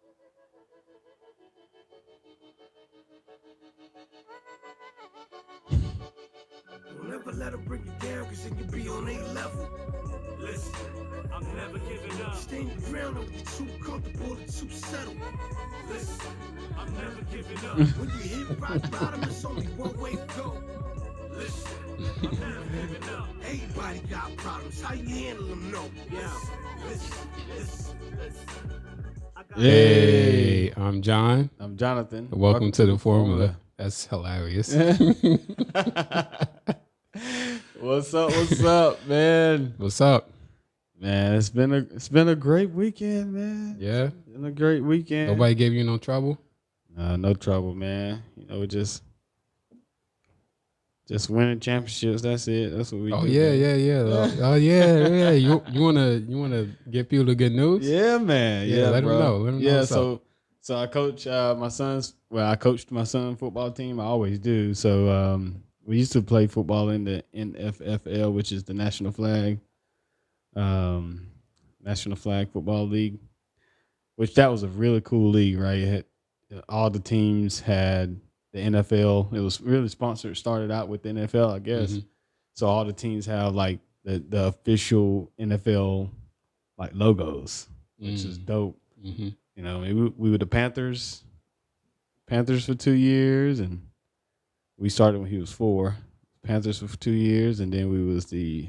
Don't ever let them bring you down, cause then you be on a level. Listen, I'm never giving up. Stay in your ground, don't get too comfortable or too settled. Listen, I'm never giving up. When you hit rock bottom, it's only one way to go. Listen, I'm never giving up. Everybody got problems, how you handle them, no. Yeah, listen. Hey, I'm John. I'm Jonathan. Welcome to the Formula. That's hilarious. What's up, man? What's up? Man, it's been a great weekend, man. Yeah. It's been a great weekend. Nobody gave you no trouble? No trouble, man. You know, just winning championships. That's it. That's what we do. Yeah. Oh yeah. You wanna give people the good news? Yeah, man. Yeah, let bro. them know. Let them know. Yeah, what's up. so I coach my son's. Well, I coached my son's football team. I always do. So we used to play football in the NFFL, which is the National Flag Football League. Which that was a really cool league, right? It had, all the teams had the NFL. It was really sponsored. Started out with the NFL, I guess. Mm-hmm. So all the teams have like the official NFL like logos, which is dope. Mm-hmm. You know, we were the Panthers for 2 years, and we started when he was 4. Panthers for 2 years, and then we was the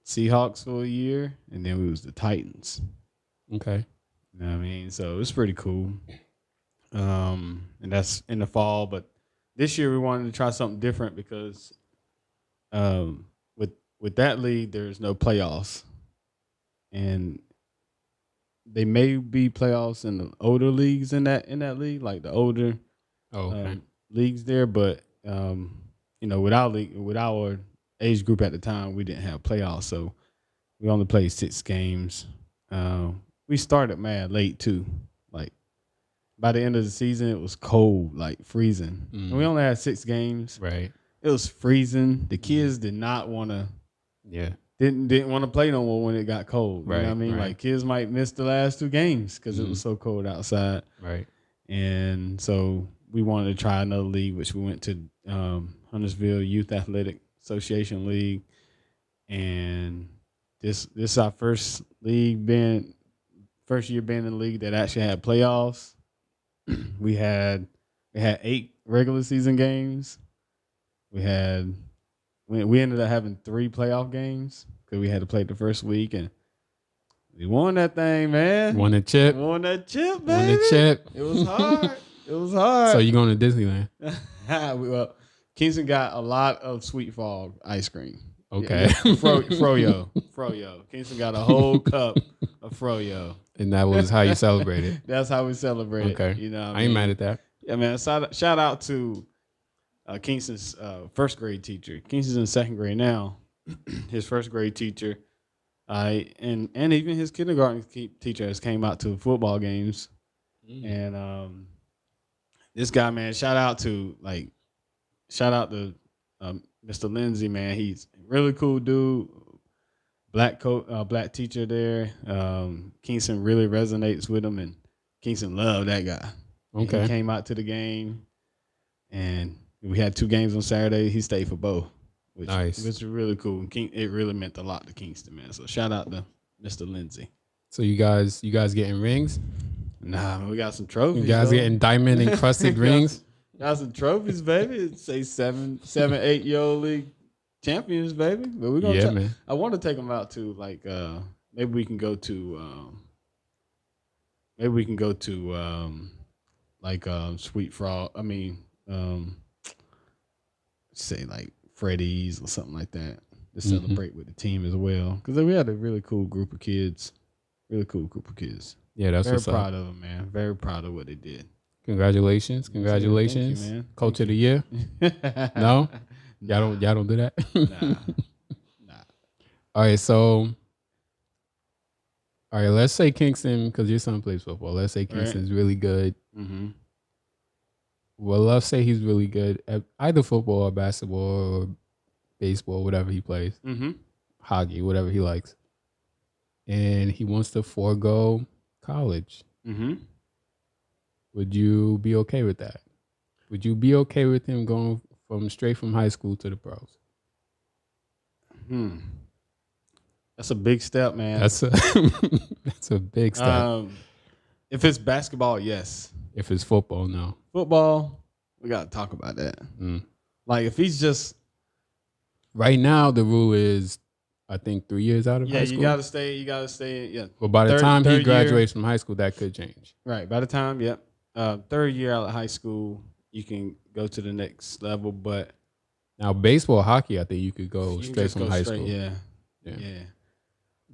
Seahawks for a year, and then we was the Titans. Okay. You know what I mean? So it's pretty cool. And that's in the fall, but this year we wanted to try something different because with that league there's no playoffs. And they may be playoffs in the older leagues in that league, like the older leagues there. But you know, with our age group at the time, we didn't have playoffs, so we only played 6 games. We started mad late too. Like by the end of the season, it was cold, like freezing. And we only had 6 games. Right. It was freezing. The kids did not want to. Yeah. Didn't want to play no more when it got cold. You know what I mean? Right. Like kids might miss the last 2 games because it was so cold outside. Right. And so we wanted to try another league, which we went to Huntersville Youth Athletic Association League. And this is our first year being in the league that actually had playoffs. We had 8 regular season games. We ended up having 3 playoff games because we had to play the first week, and we won that thing, man. Won a chip. Won that chip, baby. Won the chip. It was hard. It was hard. So you going to Disneyland? Well, Kingston got a lot of Sweet Frog ice cream. Okay. Yeah. Froyo. Kingston got a whole cup of Froyo. And that was how you celebrated. That's how we celebrated. Okay. You know, I ain't mad at that. Yeah, man. Shout out to Kingston's first grade teacher. Kingston's in 2nd grade now. His first grade teacher, and even his kindergarten teacher has came out to football games. And this guy, man, shout out to Mr. Lindsay, man. He's a really cool dude. Black teacher there. Kingston really resonates with him, and Kingston loved that guy. Okay. He came out to the game, and we had 2 games on Saturday. He stayed for both, which was really cool. It really meant a lot to Kingston, man. So shout out to Mr. Lindsay. So you guys getting rings? Nah, man, we got some trophies. You guys getting diamond encrusted rings? Got some trophies, baby. It'd say 7, 8-year-old league champions, baby. But we're gonna man. I want to take them out to like maybe we can go to Sweet Frog. I mean say like Freddy's or something like that to celebrate with the team as well, because we had a really cool group of kids. Yeah, that's very proud of them, man. Very proud of what they did. Congratulations. Thank you, man. Coach of the year. No, y'all don't do that. Nah. All right, let's say Kingston, because your son plays football. Let's say Kingston's really good. Mm-hmm. Well, let's say he's really good at either football or basketball or baseball, whatever he plays. Mm-hmm. Hockey, whatever he likes. And he wants to forego college. Mm-hmm. Would you be okay with that? Would you be okay with him going straight from high school to the pros? That's a big step, man. That's a that's a big step. If it's basketball, yes. If it's football, no. Football, we got to talk about that. Like if he's just right now, the rule is, I think 3 years out of high school. You gotta stay. Yeah. But by the time he graduates from high school, that could change. Right. By the time, third year out of high school, you can go to the next level. But now baseball, hockey, I think you could go straight from high school. Yeah.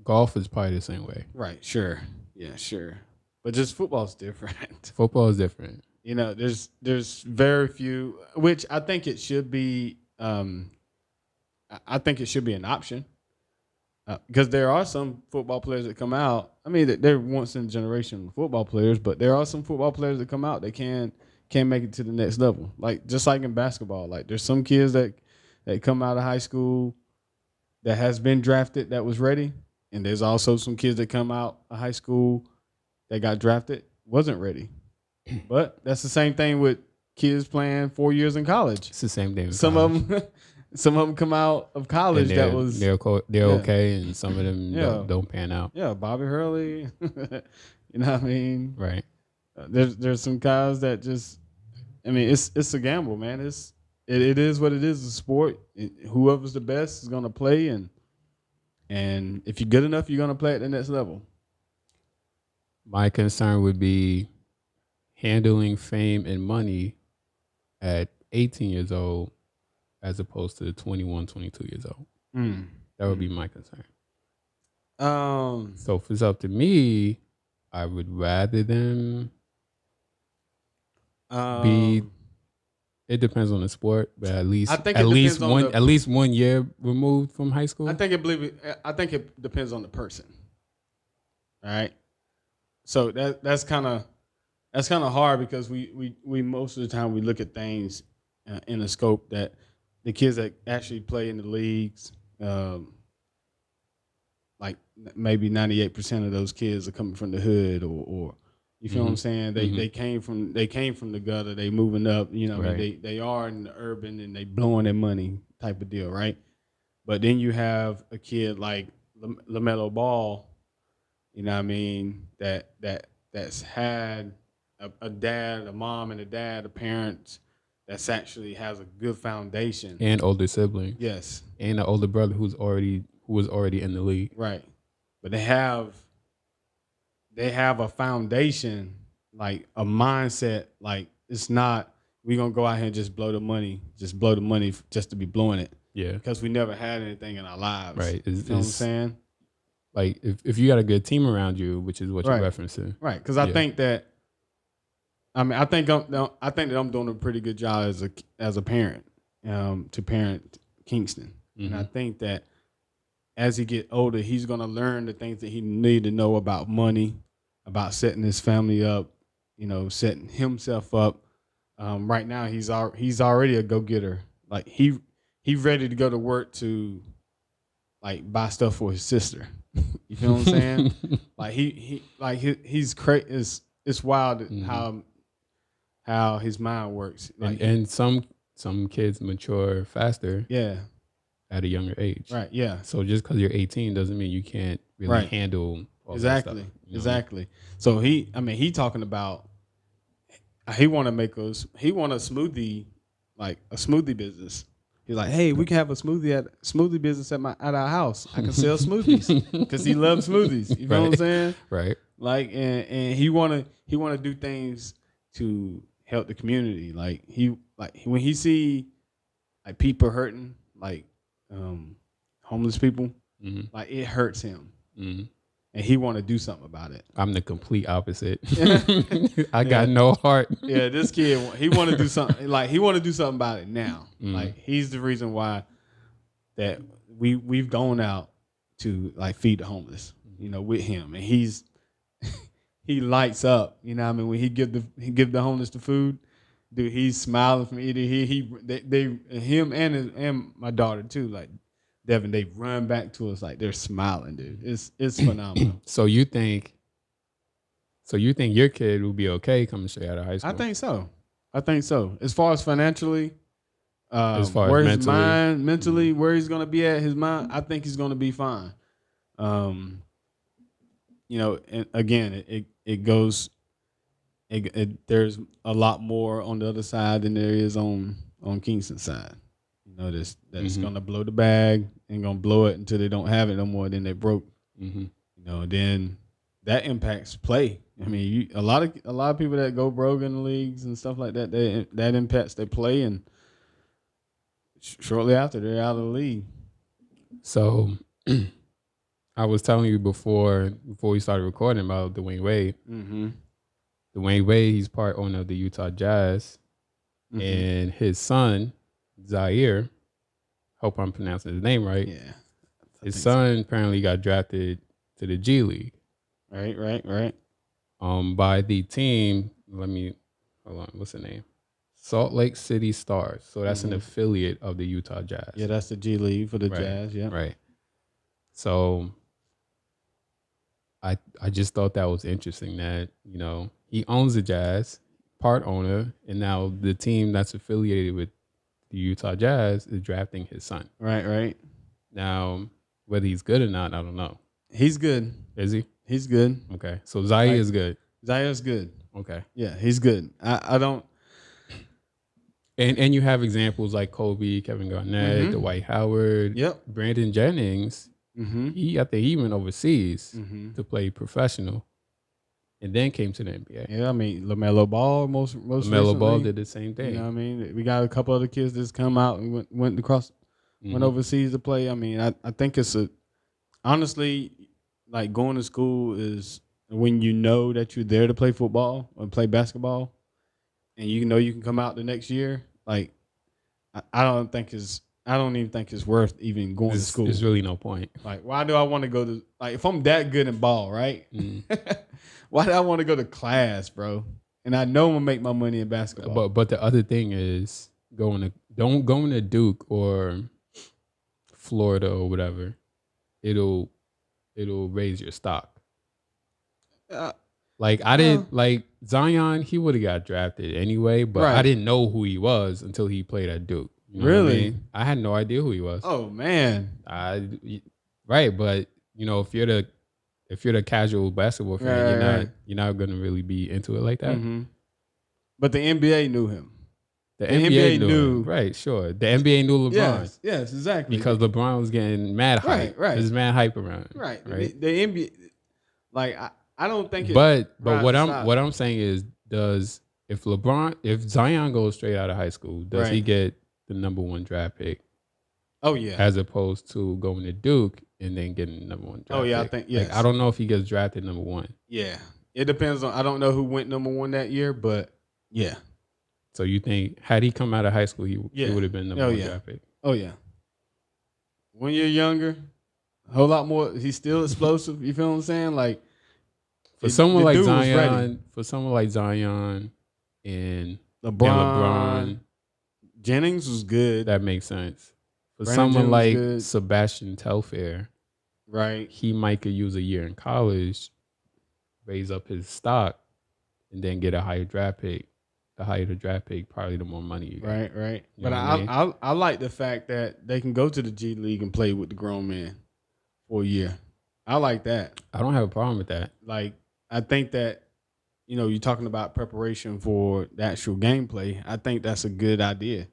Golf is probably the same way. Right. Sure. Yeah. Sure. But just football's different. Football is different. You know, there's very few, which I think it should be. I think it should be an option. Because there are some football players that come out. I mean, they're once in a generation football players, but there are some football players that come out that can make it to the next level. Like just like in basketball, like there's some kids that come out of high school that has been drafted that was ready, and there's also some kids that come out of high school that got drafted wasn't ready. But that's the same thing with kids playing 4 years in college. It's the same thing. Some of them come out of college they're okay, and some of them don't pan out. Yeah, Bobby Hurley. You know what I mean? Right. There's some guys that just, I mean, it's a gamble, man. It is what it is. It's a sport. Whoever's the best is gonna play, and if you're good enough, you're gonna play at the next level. My concern would be handling fame and money at 18 years old as opposed to the 21, 22 years old. That would be my concern. So if it's up to me, I would rather them be. It depends on the sport, but at least at least 1 year removed from high school. I think it depends on the person. All right. So that's kind of hard because we most of the time we look at things in a scope that the kids that actually play in the leagues, like maybe 98% of those kids are coming from the hood, or you feel what I'm saying? They came from the gutter. They moving up. You know, right. They are in the urban and they blowing their money type of deal, right? But then you have a kid like LaMelo Ball, you know what I mean? That's had a dad, a mom, and a dad, a parent that's actually has a good foundation and older sibling. Yes, and an older brother who was already in the league. Right, but they have a foundation, like a mindset. Like it's not we're gonna go out here and just blow the money just to be blowing it. Yeah, because we never had anything in our lives. Right, you know what I'm saying? Like if you got a good team around you, which is what you're referencing. Right, because I think that. I mean, I think that I'm doing a pretty good job as a parent to parent Kingston, and I think that as he get older, he's gonna learn the things that he need to know about money, about setting his family up, you know, setting himself up. Right now, he's already a go getter. Like he's ready to go to work to like buy stuff for his sister. You feel what I'm saying? Like he's crazy. It's wild how his mind works. Like, and some kids mature faster. Yeah. At a younger age. Right. Yeah. So just because you're 18 doesn't mean you can't really handle all exactly. that stuff, you know? Exactly. So he talking about he want a smoothie, like a smoothie business. He's like, hey, we can have a smoothie business at our house. I can sell smoothies because he loves smoothies. You know what I'm saying? Right. Like, and he wanna do things to help the community. Like when he see like people hurting, like homeless people, like it hurts him, and he want to do something about it. I'm the complete opposite. I got no heart. Yeah, this kid he want to do something. Like he want to do something about it now. Like he's the reason why that we've gone out to like feed the homeless, you know, with him, and he lights up, you know what I mean, when he give the homeless the food, dude, he's smiling from either him and my daughter too, like Devin, they run back to us like they're smiling, dude. It's phenomenal. So you think So you think your kid will be okay coming straight out of high school? I think so. As far as financially, as far where as his mind, mentally, where he's going to be at, his mind, I think he's going to be fine. You know, and again, it goes. There's a lot more on the other side than there is on Kingston's side. You know, that's going to blow the bag and going to blow it until they don't have it no more. Then they broke. You know, then that impacts play. I mean, a lot of people that go broke in the leagues and stuff like that, that impacts their play, and shortly after they're out of the league. So, I was telling you before we started recording about Dwayne Wade. Dwayne Wade, he's part owner of the Utah Jazz, and his son Zaire. Hope I'm pronouncing his name right. Yeah, his son apparently got drafted to the G League. Right. By the team. Hold on. What's the name? Salt Lake City Stars. So that's an affiliate of the Utah Jazz. Yeah, that's the G League for the Jazz. Yeah, right. So I just thought that was interesting that, you know, he owns the Jazz, part owner, and now the team that's affiliated with the Utah Jazz is drafting his son. Right. Now, whether he's good or not, I don't know. He's good. Is he? He's good. Okay. So Zaire is good. Zaire's good. Okay. Yeah, he's good. I don't. And you have examples like Kobe, Kevin Garnett, Dwight Howard, Brandon Jennings. I think he went overseas to play professional, and then came to the NBA. Yeah, I mean LaMelo Ball most LaMelo recently. Ball did the same thing. You know what I mean? We got a couple other kids that's come out and went overseas to play. I mean, I think it's honestly, like, going to school is when you know that you're there to play football or play basketball, and you know you can come out the next year. Like, I don't even think it's worth even going to school. There's really no point. Like, why do I want to go to, like, if I'm that good in ball, right? Why do I want to go to class, bro? And I know I'm gonna make my money in basketball. But the other thing is don't go to Duke or Florida or whatever. It'll raise your stock. Like Zion, he would have got drafted anyway, but I didn't know who he was until he played at Duke. You know really? What I mean? I had no idea who he was. Oh man. Right, but you know, if you're the casual basketball fan, you're not gonna really be into it like that. But the NBA knew him. The NBA knew him. Right, sure. The NBA knew LeBron. Yes, exactly. Because LeBron was getting mad hype. Right. There's mad hype around. Right. The NBA, like, I don't think. But what I'm saying is, if Zion goes straight out of high school, does he get the number 1 draft pick? Oh yeah. As opposed to going to Duke and then getting the number 1 draft pick. Oh yeah, I think yes. Like, I don't know if he gets drafted number 1. Yeah, it depends on. I don't know who went number 1 that year, but yeah. So you think had he come out of high school, he would have been number 1 draft pick? Oh yeah. 1 year younger, a whole lot more. He's still explosive. You feel what I'm saying? Like, for someone like Zion and LeBron, Jennings was good. That makes sense. For Brandon someone like good. Sebastian Telfair, right? He might could use a year in college, raise up his stock, and then get a higher draft pick. The higher the draft pick, probably the more money you get. Right. You But know what I mean? I like the fact that they can go to the G League and play with the grown men for a year. I like that. I don't have a problem with that. Like, I think that, you know, you're talking about preparation for the actual gameplay. I think that's a good idea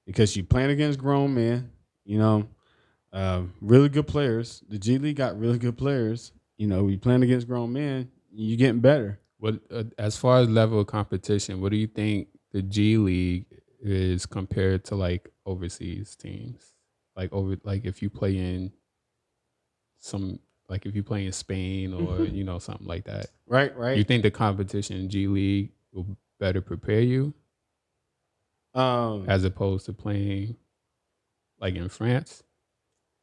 because you're playing against grown men, you know, really good players. The G League got really good players. You know, you're playing against grown men, you're getting better. What as far as level of competition, what do you think the G League is compared to like overseas teams? Like if you play in if you play in Spain or you know, something like that. Right. You think the competition in G League will better prepare you? As opposed to playing like in France?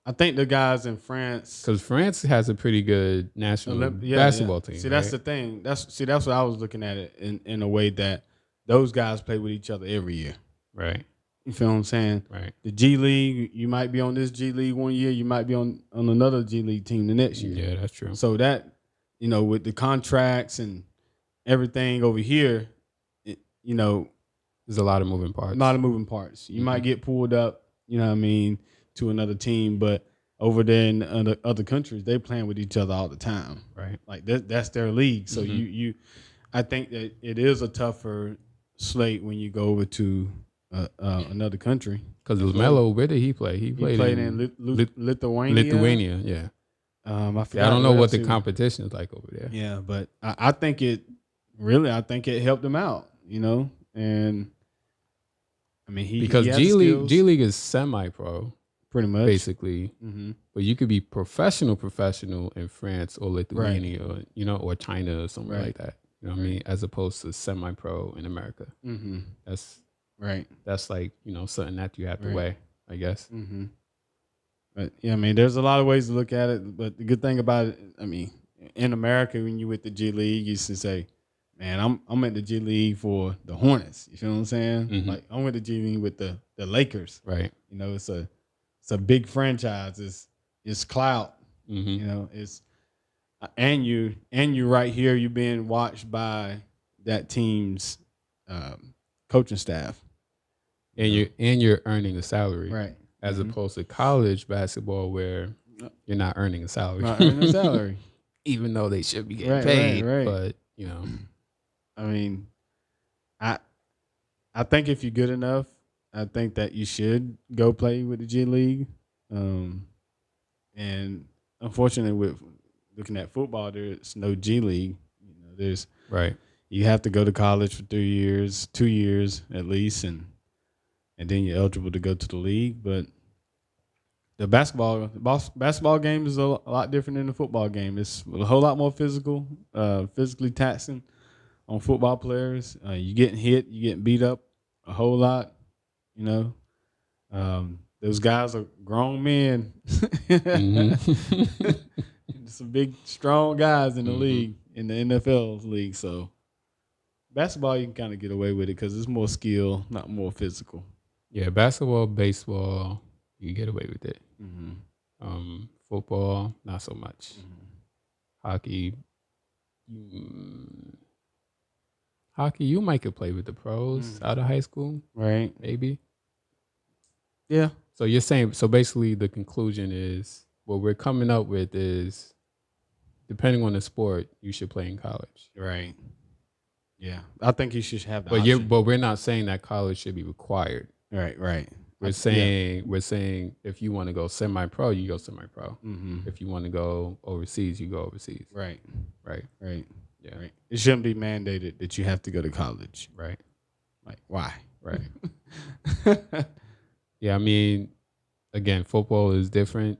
I think the guys in France, because France has a pretty good national basketball team. See, that's the thing. That's what I was looking at it in a way that those guys play with each other every year. Right. You feel what I'm saying? Right. The G League, you might be on this G League 1 year, you might be on another G League team the next year. Yeah, that's true. So that, you know, with the contracts and everything over here, you know, There's a lot of moving parts. a lot of moving parts. You might get pulled up, you know what I mean, to another team, but over there in other countries, they playing with each other all the time. Right. Like that's their league. So I think that it is a tougher slate when you go over to another country. Because LaMelo, where did he play? He played in Lithuania. Lithuania, yeah. I forgot. I don't know where what else the competition is like over there. Yeah, but I think it helped him out, you know, and I mean because G League is semi-pro, pretty much, basically. But you could be professional in France or Lithuania, or or China or something like that. You know what I mean? As opposed to semi-pro in America. That's right. That's like something that you have to weigh, I guess. But yeah, I mean, there's a lot of ways to look at it. But the good thing about it, I mean, in America, when you with the G League, you should say, "Man, I'm at the G League for the Hornets." You feel what I'm saying? Like I'm with the G League with the Lakers. Right. You know, it's a big franchise. It's clout. You know, it's and you right here. You're being watched by that team's coaching staff, and you're earning a salary, right? As opposed to college basketball, where you're not earning a salary. Not earning a salary. Even though they should be getting paid. Right. But, I mean, I think if you're good enough, I think that you should go play with the G League. And unfortunately, with looking at football, there's no G League. There's you have to go to college for 3 years, 2 years at least, and then you're eligible to go to the league. But the basketball game is a lot different than the football game. It's a whole lot more physical, physically taxing on football players. You getting hit, you getting beat up a whole lot. Those guys are grown men. Some big, strong guys in the league, in the NFL league. So basketball, you can kind of get away with it because it's more skill, not more physical. Yeah, basketball, baseball, you get away with it. Football, not so much. Hockey, you might could play with the pros out of high school, right? Maybe. Yeah. So you're saying, so basically the conclusion is, what we're coming up with is, depending on the sport, you should play in college. Right. Yeah. I think you should have the option. But we're not saying that college should be required. Right. We're saying if you want to go semi-pro, you go semi-pro. If you want to go overseas, you go overseas. Right. Yeah. Right. It shouldn't be mandated that you have to go to college. Right. Like, why? Right. Yeah, I mean, again, football is different.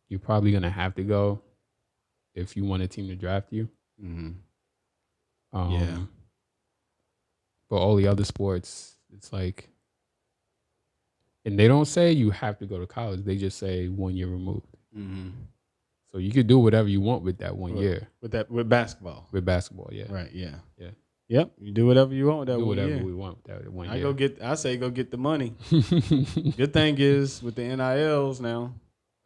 You're probably going to have to go if you want a team to draft you. Yeah. But all the other sports, it's like, and they don't say you have to go to college. They just say 1 year removed. So you could do whatever you want with that 1 year. With basketball. With basketball, yeah. Right, yeah. Yep, you do whatever you want with that 1 year. Do whatever we want with that 1 year. I say go get the money. Good thing is with the NILs now,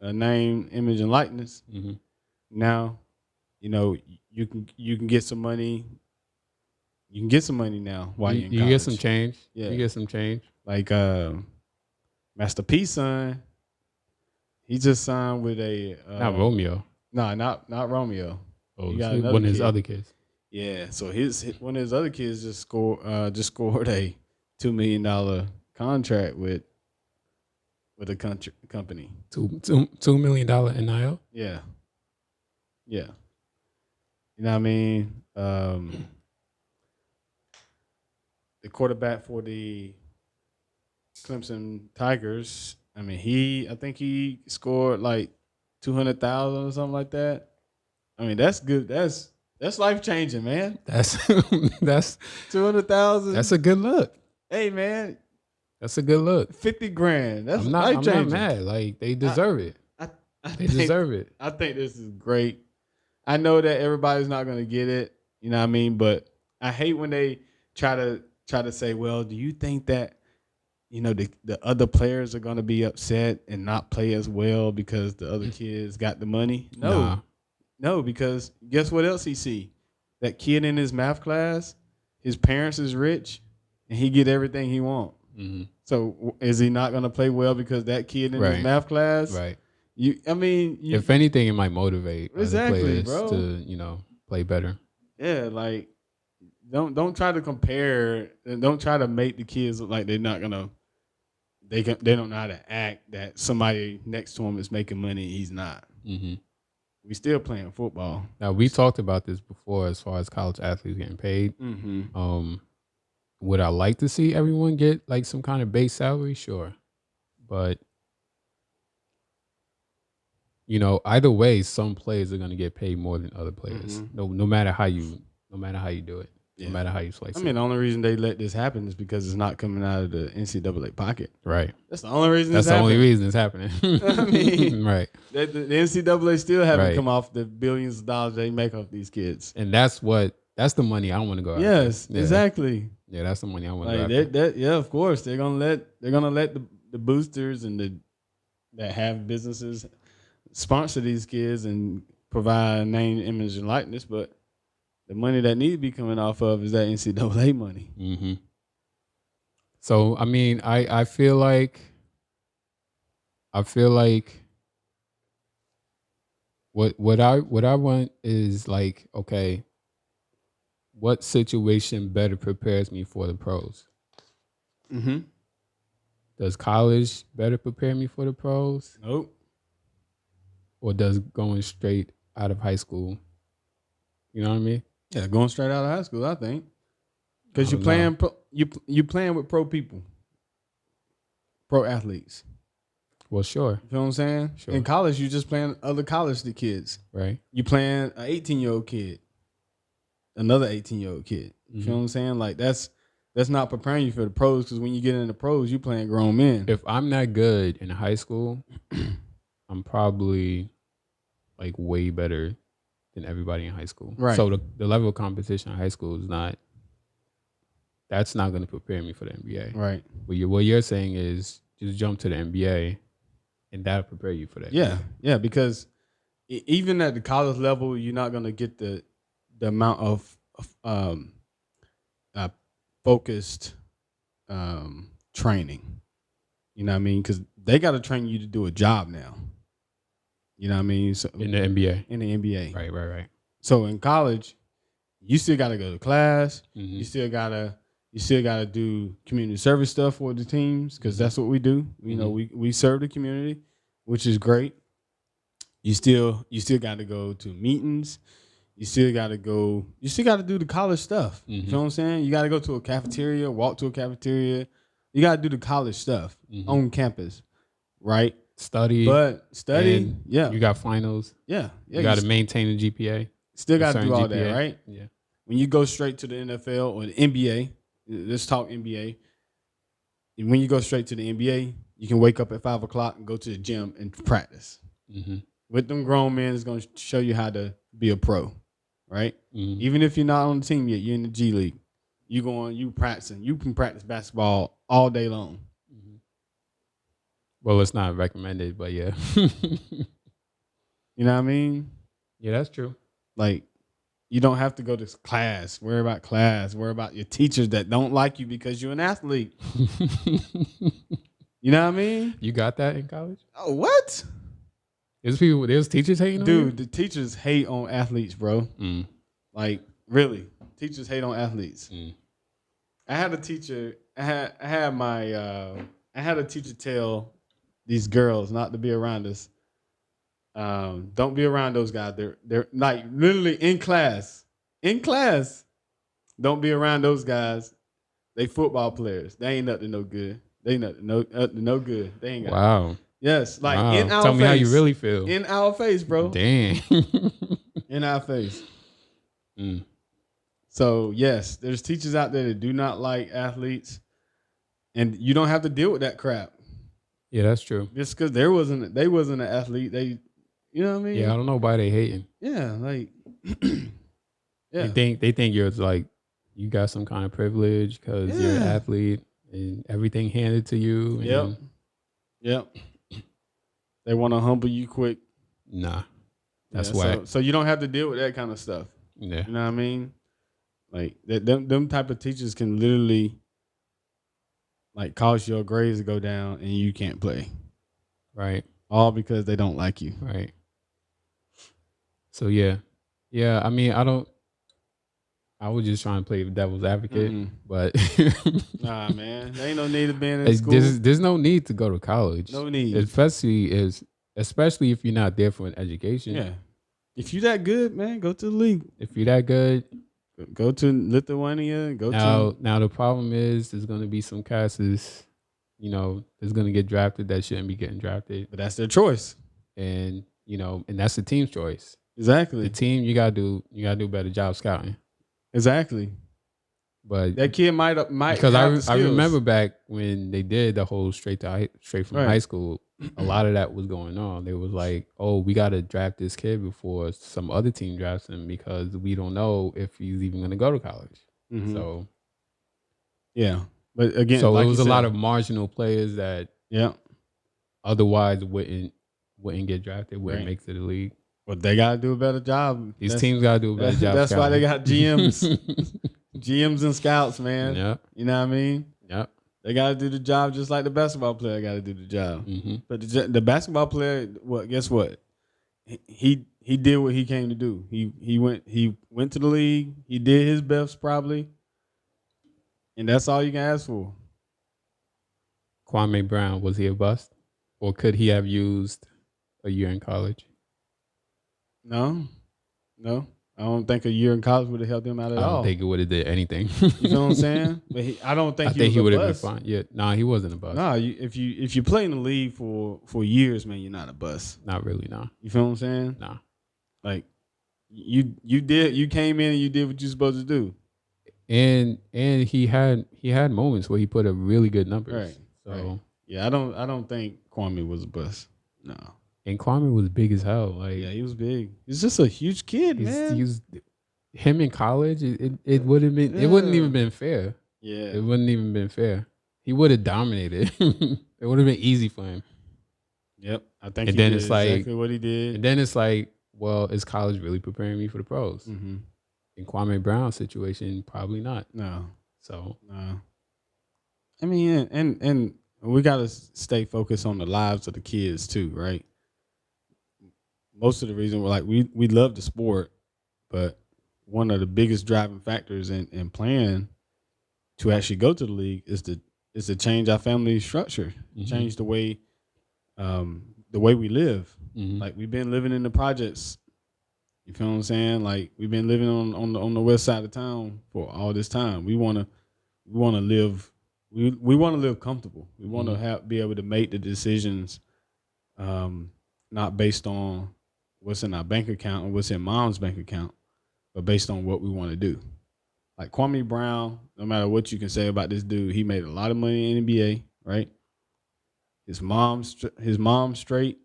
name, image, and likeness. Now, you can get some money. You can get some money now while you're in college. You get some change. Yeah. You get some change. Like Master P's son, he just signed with a not Romeo. No, not Romeo. Oh, he got one of his other kids. Yeah, so one of his other kids just scored a $2 million contract with a company. $2 million NIL. Yeah. You know what I mean? The quarterback for the Clemson Tigers, I mean, I think he scored like 200,000 or something like that. I mean, that's good. That's life changing, man. That's 200,000. That's a good look. Hey, man, that's a good look. 50 grand. That's life changing. I'm not mad. Like, they deserve it. They deserve it. I think this is great. I know that everybody's not going to get it. You know what I mean? But I hate when they try to say, well, do you think that the other players are going to be upset and not play as well because the other kids got the money? No. No, because guess what else he see? that kid in his math class, his parents is rich, and he get everything he want. Mm-hmm. So is he not going to play well because that kid in Right. his math class? Right. If anything, it might motivate exactly, other players bro. to play better. Yeah, like don't try to compare. Don't try to make the kids look like they're not gonna. They don't know how to act. That somebody next to him is making money, he's not. Mm-hmm. We still playing football. Now we talked about this before, as far as college athletes getting paid. Mm-hmm. Would I like to see everyone get like some kind of base salary? Sure, but either way, some players are going to get paid more than other players. Mm-hmm. No matter how you do it, Yeah. no matter how you slice it. I mean, the only reason they let this happen is because it's not coming out of the NCAA pocket. Right. That's the only reason. That's the only reason it's happening. I mean, right. The NCAA still haven't Right. come off the billions of dollars they make off these kids. And that's the money I want to go after. Yes, Yeah. exactly. Yeah, that's the money I want to Like go after. yeah, of course they're gonna let the boosters and that have businesses sponsor these kids and provide name, image, and likeness, but the money that needs to be coming off of is that NCAA money. Mm-hmm. So I mean, I feel like what I want is like, okay, what situation better prepares me for the pros? Mm-hmm. Does college better prepare me for the pros? Nope. Or does going straight out of high school? You know what I mean? Yeah, going straight out of high school, I think, because you're don't playing you playing with pro people, pro athletes. Well, sure. You feel what I'm saying? Sure. In college, you just playing other college kids. Right. You playing an 18-year-old kid, another 18-year-old kid. You feel what I'm saying? Like that's not preparing you for the pros, because when you get into the pros, you playing grown men. If I'm not good in high school, I'm probably like way better than everybody in high school. Right. So the level of competition in high school is not. That's not going to prepare me for the NBA. Right. But what you're saying is just jump to the NBA, and that'll prepare you for that. Yeah, yeah. Because even at the college level, you're not going to get the amount of focused training. You know what I mean? Because they got to train you to do a job now. You know what I mean? So In the NBA. In the NBA. Right. So in college, you still got to go to class. Mm-hmm. You still gotta do community service stuff for the teams, because that's what we do. You know, we serve the community, which is great. You still got to go to meetings. You still got to do the college stuff. You know what I'm saying? You got to go to a cafeteria, walk to a cafeteria. You got to do the college stuff on campus, right? Study. Yeah. You got finals. Yeah. You got to maintain the GPA. Still got to do all GPA. that, right? Yeah. When you go straight to the NFL or the NBA, let's talk NBA. When you go straight to the NBA, you can wake up at 5 o'clock and go to the gym and practice. Mm-hmm. With them grown men, it's going to show you how to be a pro, right? Mm-hmm. Even if you're not on the team yet, you're in the G League. You practicing. You can practice basketball all day long. Mm-hmm. Well, it's not recommended, but yeah. You know what I mean? Yeah, that's true. Like, you don't have to go to class. Worry about class. Worry about your teachers that don't like you because you're an athlete. You know what I mean? You got that in college? Oh, what? There's teachers hating on you? Dude, the teachers hate on athletes, bro. Like, really. Teachers hate on athletes. I had a teacher. I had a teacher tell these girls not to be around us. Don't be around those guys. They're like literally in class. Don't be around those guys. They football players. They ain't nothing no good. They ain't nothing no good. They ain't got. Wow. Yes, like wow. in our Tell face. me how you really feel. In our face, bro. Damn. In our face. So yes, there's teachers out there that do not like athletes, and you don't have to deal with that crap. Yeah, that's true. Just because they wasn't an athlete, they, you know what I mean? Yeah, I don't know why they hating. Yeah, like, yeah. They think you're like you got some kind of privilege because you're an athlete and everything handed to you. Yep. They want to humble you quick. Nah, that's whack. So you don't have to deal with that kind of stuff. Yeah. You know what I mean? Like them type of teachers can literally like cause your grades to go down and you can't play. Right. All because they don't like you. Right. So yeah. Yeah. I mean, I was just trying to play devil's advocate, but Nah, man. There ain't no need of being in school. there's no need to go to college. No need. Especially if you're not there for an education. Yeah. If you that good, man, go to the league. If you're that good, go to Lithuania. Now the problem is there's gonna be some cats that's gonna get drafted that shouldn't be getting drafted. But that's their choice. And and that's the team's choice. Exactly. The team you gotta do a better job scouting. Exactly. But that kid might because I remember back when they did the whole straight from high school, a lot of that was going on. They was like, oh, we got to draft this kid before some other team drafts him because we don't know if he's even going to go to college. So yeah, but again, so like it was a lot of marginal players that otherwise wouldn't get drafted, wouldn't make it to the league. But they got to do a better job. These teams got to do a better job. That's why they got GMs. GMs and scouts, man. Yeah. You know what I mean? Yeah. They got to do the job just like the basketball player got to do the job. But the basketball player, guess what? He did what he came to do. He went to the league. He did his best probably. And that's all you can ask for. Kwame Brown, was he a bust? Or could he have used a year in college? No. I don't think a year in college would have helped him out at all. I don't think it would have did anything. You know what I'm saying? But I don't think he would have been fine. Yeah, he wasn't a bust. Nah, if you play in the league for years, man, you're not a bust. Not really, no. You feel what I'm saying? Nah. Like you came in and you did what you're supposed to do. And he had moments where he put up really good numbers. Right. So right. Yeah, I don't think Kwame was a bust. No. And Kwame was big as hell. Like, yeah, he was big. He's just a huge kid, man. Him in college. It would have been. It wouldn't even been fair. Yeah, it wouldn't even been fair. He would have dominated. It would have been easy for him. Yep, I think. And then it's like exactly what he did. And then it's like, well, is college really preparing me for the pros? In Kwame Brown's situation, probably not. No. So no. I mean, and we got to stay focused on the lives of the kids too, right? Most of the reason we love the sport, but one of the biggest driving factors in playing to actually go to the league is to change our family structure, change the way we live. Like we've been living in the projects. You feel what I'm saying? Like we've been living on the west side of town for all this time. We want to live. We want to live comfortable. We want to be able to make the decisions, not based on what's in our bank account or what's in mom's bank account, but based on what we want to do. Like Kwame Brown, no matter what you can say about this dude, he made a lot of money in the NBA, right? His mom's straight.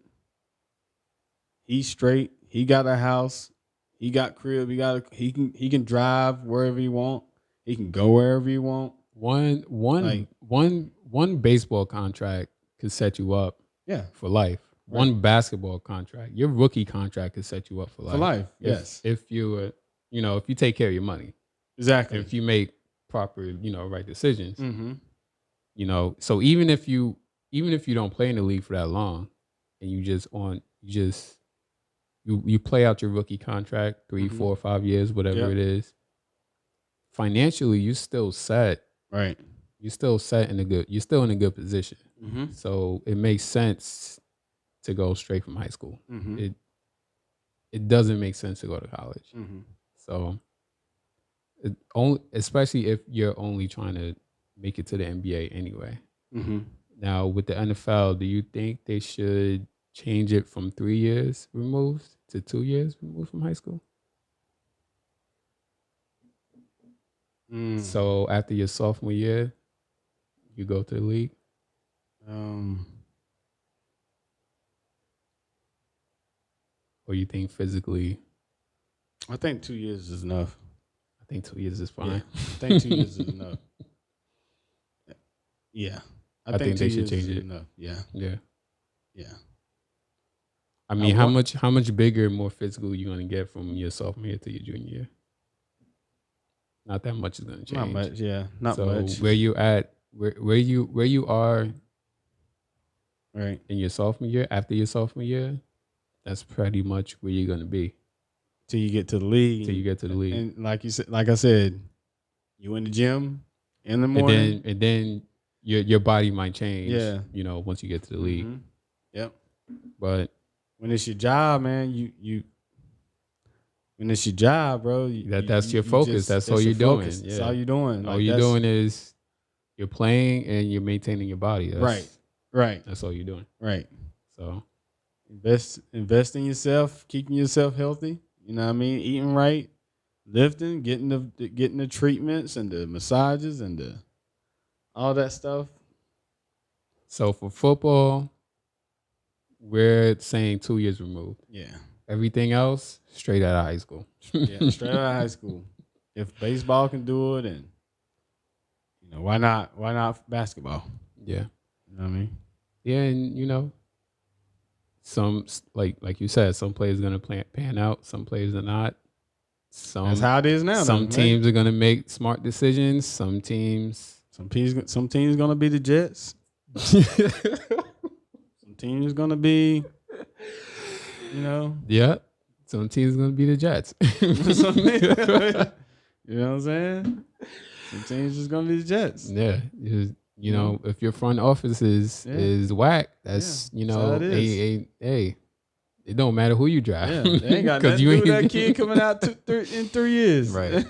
He's straight. He got a house. He got crib. He can drive wherever he want. He can go wherever he want. One baseball contract could set you up for life. Right. One basketball contract, your rookie contract could set you up for life. For life, yes. If you if you take care of your money. Exactly. If you make proper, right decisions. So even if you don't play in the league for that long and you play out your rookie contract 3, 4, 5 years, whatever it is, financially you're still set. Right. You're still in a good position. So it makes sense to go straight from high school. It doesn't make sense to go to college. So especially if you're only trying to make it to the NBA anyway. Now with the NFL, do you think they should change it from 3 years removed to 2 years removed from high school? So after your sophomore year, you go to the league? Or you think physically? I think 2 years is enough. I think 2 years is fine. Yeah, I think 2 years is enough. Yeah. I think they should change it. Enough. Yeah. Yeah. Yeah. I mean, how much bigger, more physical you gonna get from your sophomore year to your junior year? not that much is going to change. Not much, yeah, not so much. where you at, where you are, right in your sophomore year, after your sophomore year, that's pretty much where you're going to be till you get to the league. till you get to the league. And like I said, you in the gym in the morning, and then your body might change. Yeah. You know, once you get to the league. Mhm. Yep. But when it's your job, man, you when it's your job, bro, that's your focus. That's all you're doing. Focus. Yeah. That's all you're doing. All you're doing is you're playing and you're maintaining your body. Right. That's all you're doing. Right. So invest in yourself, keeping yourself healthy. You know what I mean? Eating right, lifting, getting the treatments and the massages and the all that stuff. So for football, we're saying 2 years removed. Yeah. Everything else, straight out of high school. Yeah, straight out of high school. If baseball can do it, and why not? Why not basketball? Yeah. You know what I mean? Yeah, and some like you said, some players are gonna pan out, some players are not. That's how it is now. Some teams are gonna make smart decisions. Some teams gonna be the Jets. Some teams gonna be, Yeah. Some teams gonna be the Jets. You know what I'm saying? Some teams just gonna be the Jets. Yeah. If your front office is whack, that's how it is. hey, it don't matter who you draft. Yeah, they ain't got nothing to do with that kid coming out in 3 years. Right.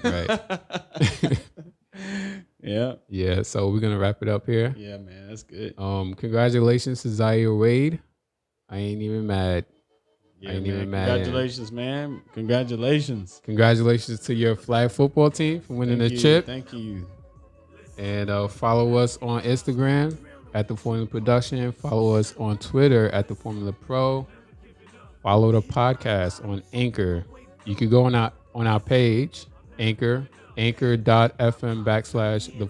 Yeah. Yeah. So we're gonna wrap it up here. Yeah, man, that's good. Congratulations to Zaire Wade. I ain't even mad. Yeah, congratulations, man. Congratulations. Congratulations to your flag football team for winning the chip. Thank you. And follow us on Instagram at The Formula Production. Follow us on Twitter at The Formula Pro. Follow the podcast on Anchor. You can go on our page, anchor.fm/The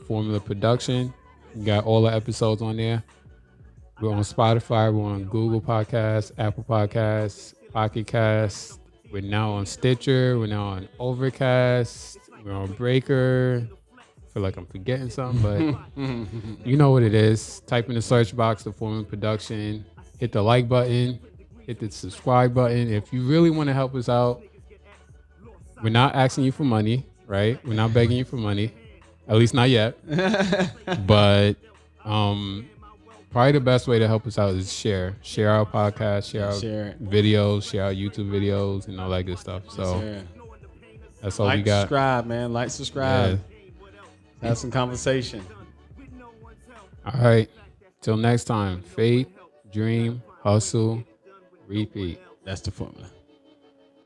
Formula Production. You got all the episodes on there. We're on Spotify. We're on Google Podcasts, Apple Podcasts, Pocket Casts. We're now on Stitcher. We're now on Overcast. We're on Breaker. I feel like I'm forgetting something, but you know what it is. Type in the search box, The Formula Production. Hit the like button. Hit the subscribe button. If you really want to help us out, we're not asking you for money, right? We're not begging you for money. At least not yet. But probably the best way to help us out is share our podcast, share our videos, share our YouTube videos, and all that good stuff. So that's all we got. Subscribe, man. Like, subscribe. Yeah. Have some conversation. All right. Till next time. Faith, dream, hustle, repeat. That's the formula.